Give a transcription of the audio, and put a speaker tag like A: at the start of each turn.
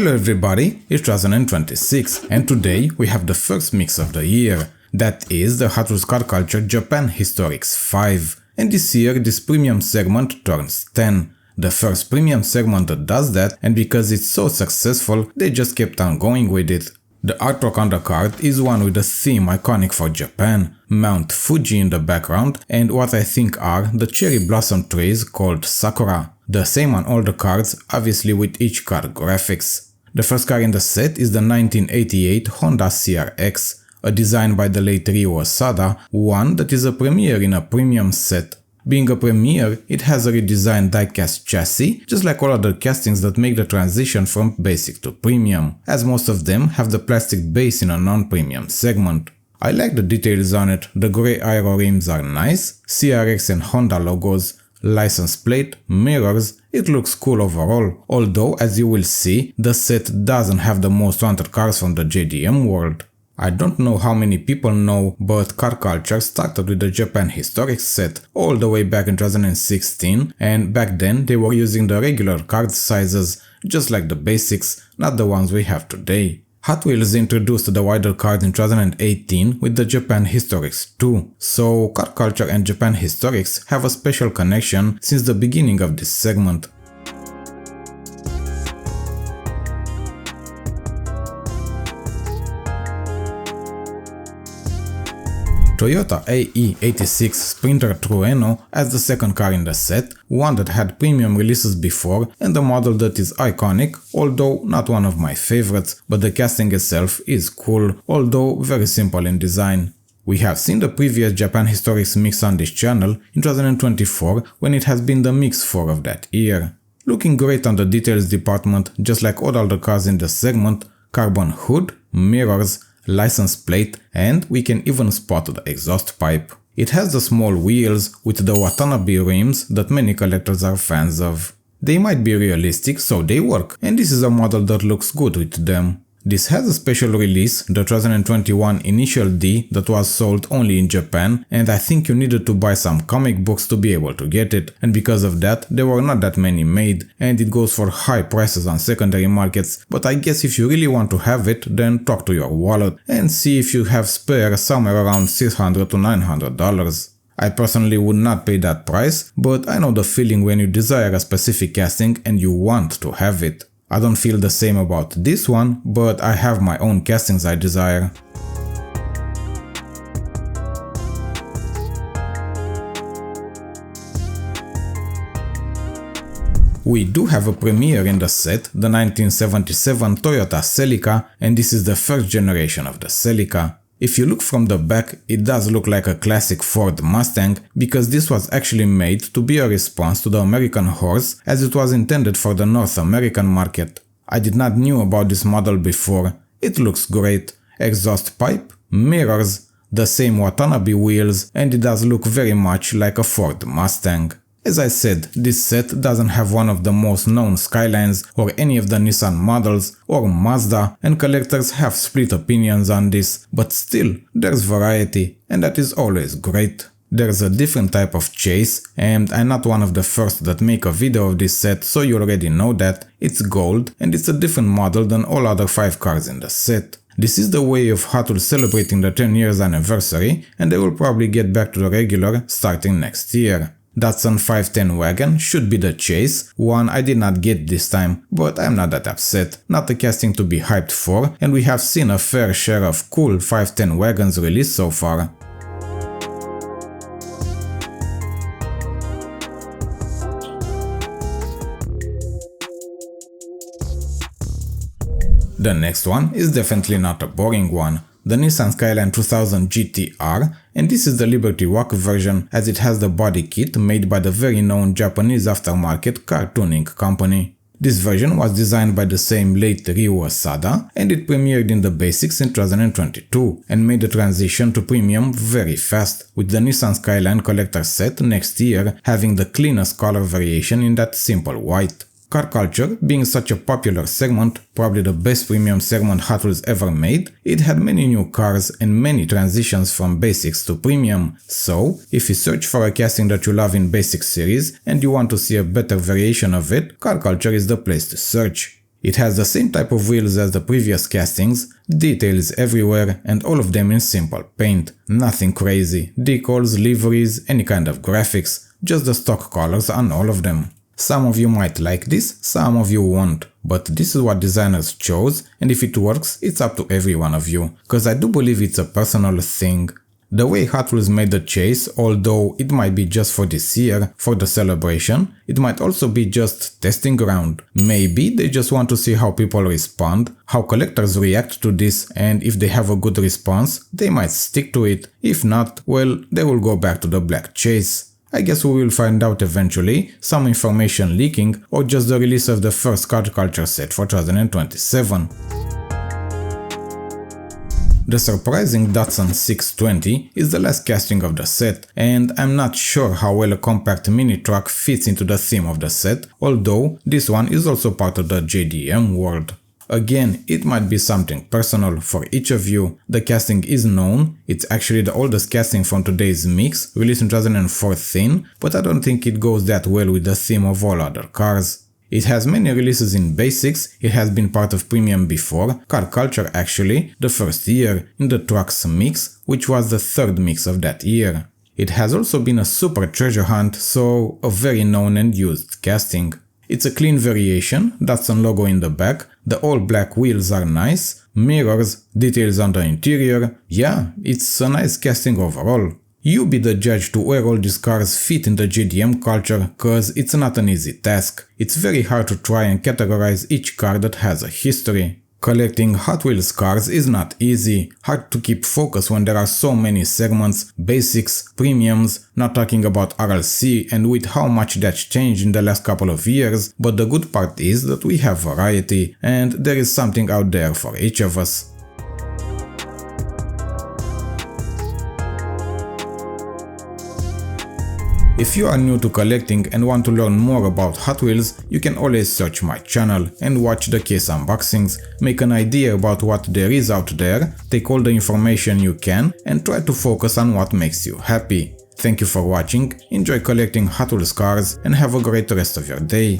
A: Hello everybody, it's 2026 and today we have the first mix of the year. That is the Hot Wheels Car Culture Japan Historics 5. And this year this premium segment turns 10. The first premium segment that does that, and because it's so successful, they just kept on going with it. The artwork on the card is one with a theme iconic for Japan, Mount Fuji in the background and what I think are the cherry blossom trees called Sakura. The same on all the cards, obviously with each card graphics. The first car in the set is the 1988 Honda CRX, a design by the late Ryo Osada, one that is a premiere in a premium set. Being a premiere, it has a redesigned diecast chassis, just like all other castings that make the transition from basic to premium, as most of them have the plastic base in a non-premium segment. I like the details on it, the grey aero rims are nice, CRX and Honda logos, license plate, mirrors, it looks cool overall, although as you will see, the set doesn't have the most wanted cars from the JDM world. I don't know how many people know, but car culture started with the Japan Historics set all the way back in 2016, and back then they were using the regular card sizes, just like the basics, not the ones we have today. Hot Wheels introduced the wider card in 2018 with the Japan Historics 2, so car culture and Japan Historics have a special connection since the beginning of this segment. Toyota AE86 Sprinter Trueno as the second car in the set, one that had premium releases before and a model that is iconic, although not one of my favorites, but the casting itself is cool, although very simple in design. We have seen the previous Japan Historics mix on this channel in 2024 when it has been the mix 4 of that year. Looking great on the details department, just like all other cars in the segment, carbon hood, mirrors, license plate, and we can even spot the exhaust pipe. It has the small wheels with the Watanabe rims that many collectors are fans of. They might be realistic, so they work, and this is a model that looks good with them. This has a special release, the 2021 Initial D that was sold only in Japan, and I think you needed to buy some comic books to be able to get it, and because of that there were not that many made, and it goes for high prices on secondary markets, but I guess if you really want to have it, then talk to your wallet and see if you have spare somewhere around $600 to $900. I personally would not pay that price, but I know the feeling when you desire a specific casting and you want to have it. I don't feel the same about this one, but I have my own castings I desire. We do have a premiere in the set, the 1977 Toyota Celica, and this is the first generation of the Celica. If you look from the back, it does look like a classic Ford Mustang, because this was actually made to be a response to the American horse as it was intended for the North American market. I did not know about this model before. It looks great. Exhaust pipe, mirrors, the same Watanabe wheels, and it does look very much like a Ford Mustang. As I said, this set doesn't have one of the most known Skylines or any of the Nissan models or Mazda, and collectors have split opinions on this, but still, there's variety, and that is always great. There's a different type of chase, and I'm not one of the first that make a video of this set, so you already know that. It's gold, and it's a different model than all other 5 cars in the set. This is the way of Hot Wheels celebrating the 10 years anniversary, and they will probably get back to the regular starting next year. Datsun 510 wagon should be the chase, one I did not get this time, but I'm not that upset, not a casting to be hyped for, and we have seen a fair share of cool 510 wagons released so far. The next one is definitely not a boring one. The Nissan Skyline 2000 GT-R, and this is the Liberty Walk version as it has the body kit made by the very known Japanese aftermarket car tuning company. This version was designed by the same late Ryo Osada, and it premiered in the basics in 2022 and made the transition to premium very fast, with the Nissan Skyline collector set next year having the cleanest color variation in that simple white. Car culture being such a popular segment, probably the best premium segment Hot Wheels ever made, it had many new cars and many transitions from basics to premium. So, if you search for a casting that you love in basic series and you want to see a better variation of it, car culture is the place to search. It has the same type of wheels as the previous castings, details everywhere and all of them in simple paint. Nothing crazy, decals, liveries, any kind of graphics, just the stock colors on all of them. Some of you might like this, some of you won't, but this is what designers chose, and if it works, it's up to every one of you, cause I do believe it's a personal thing. The way Hot Wheels made the chase, although it might be just for this year, for the celebration, it might also be just testing ground. Maybe they just want to see how people respond, how collectors react to this, and if they have a good response, they might stick to it. If not, well, they will go back to the black chase. I guess we will find out eventually, some information leaking or just the release of the first car culture set for 2027. The surprising Datsun 620 is the last casting of the set, and I'm not sure how well a compact mini truck fits into the theme of the set, although this one is also part of the JDM world. Again, it might be something personal for each of you. The casting is known, it's actually the oldest casting from today's mix, released in 2014, but I don't think it goes that well with the theme of all other cars. It has many releases in basics, it has been part of premium before, car culture actually, the first year, in the trucks mix, which was the third mix of that year. It has also been a super treasure hunt, so a very known and used casting. It's a clean variation, Datsun logo in the back, the all black wheels are nice, mirrors, details on the interior, yeah, it's a nice casting overall. You be the judge to where all these cars fit in the JDM culture, cause it's not an easy task. It's very hard to try and categorize each car that has a history. Collecting Hot Wheels cars is not easy, hard to keep focus when there are so many segments, basics, premiums, not talking about RLC and with how much that's changed in the last couple of years, but the good part is that we have variety and there is something out there for each of us. If you are new to collecting and want to learn more about Hot Wheels, you can always search my channel and watch the case unboxings, make an idea about what there is out there, take all the information you can and try to focus on what makes you happy. Thank you for watching, enjoy collecting Hot Wheels cars and have a great rest of your day.